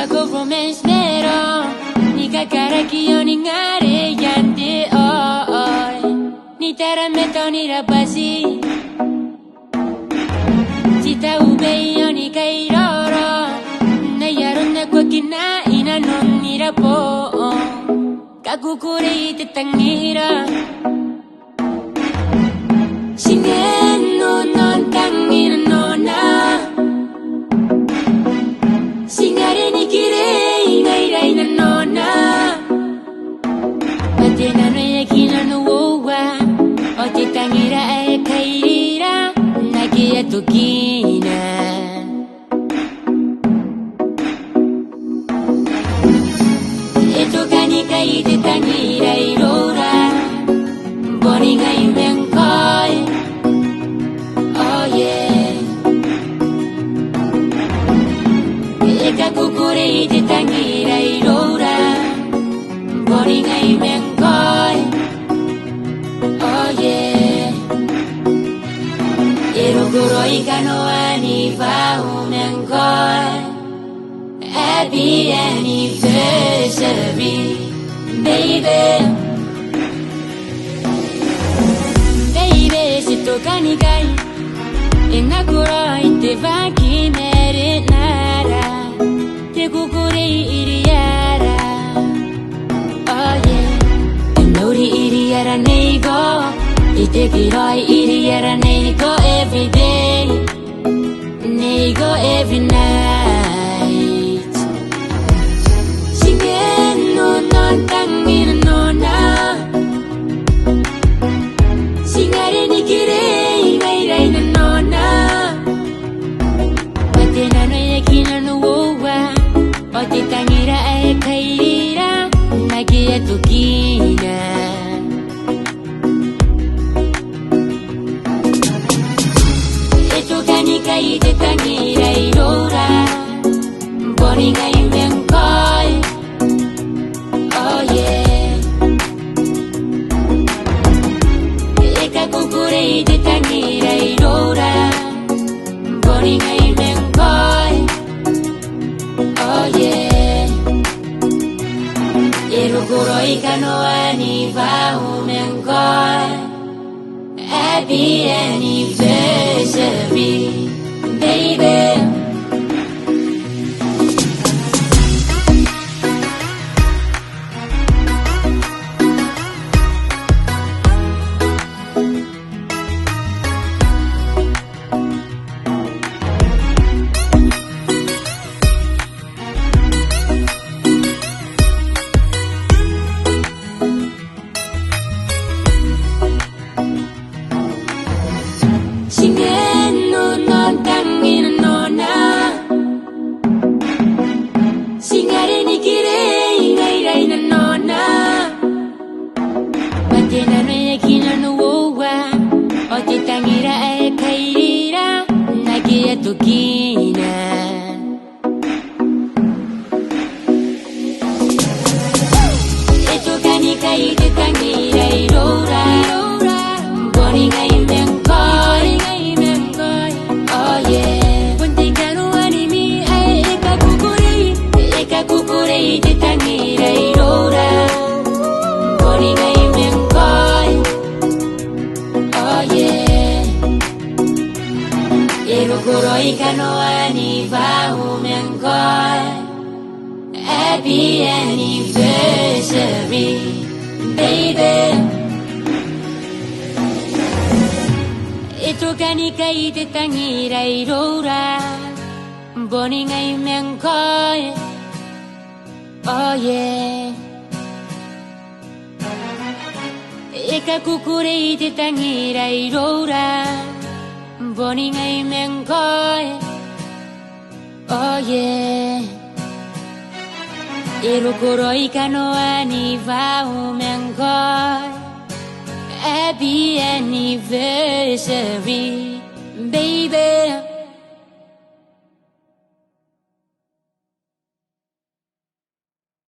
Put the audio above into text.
go romance nero ni kakaraki yo ni ngare yande ni taramata ni irabwati taubai yo ni kairaorao na Aron na kinaa nanon Irabong kakukurei tangira nanon tangira nanona ngare ni kirei ngaira nanona pati nano Eaki no uoua tangira kairiira akea tokina tokanikai tangira iroura Boni ngae oh yeah kakukurei tangira iroura Boni ngae oh yeah irabwati kanoani vaumengoi happy anniversary baby baby si tokanikai inakurai te vakimere nara te kukurei iriara oh yeah nori iriara neigo ite kirei iriara neigo every day neigo every night nanon tangira nanona ngare ni kirei ngaira nanona pati nano Eaki no uoua tangira kairiira akea tokina tokanikai tangira iroura Boni ngae oh yeah kakukurei tangira iroura Boni ngae oh yeah irabwati kanoani vaumengoi happy anniversary baby nanon tangira nanona ngare ni kirei ngaira nanona pati nano Eaki no uoua tangira kairiira akea tokina tokanikai tangira iroura Boni ngae oh yeah kakukurei tangira iroura Boni ngae oh yeah irabwati kanoani vaumengoi happy anniversary baby tokanikai tangira iroura Boni ngae oh yeah kakukurei tangira iroura Boni ngae oh yeah irabwati kanoani vaumengoi happy anniversary baby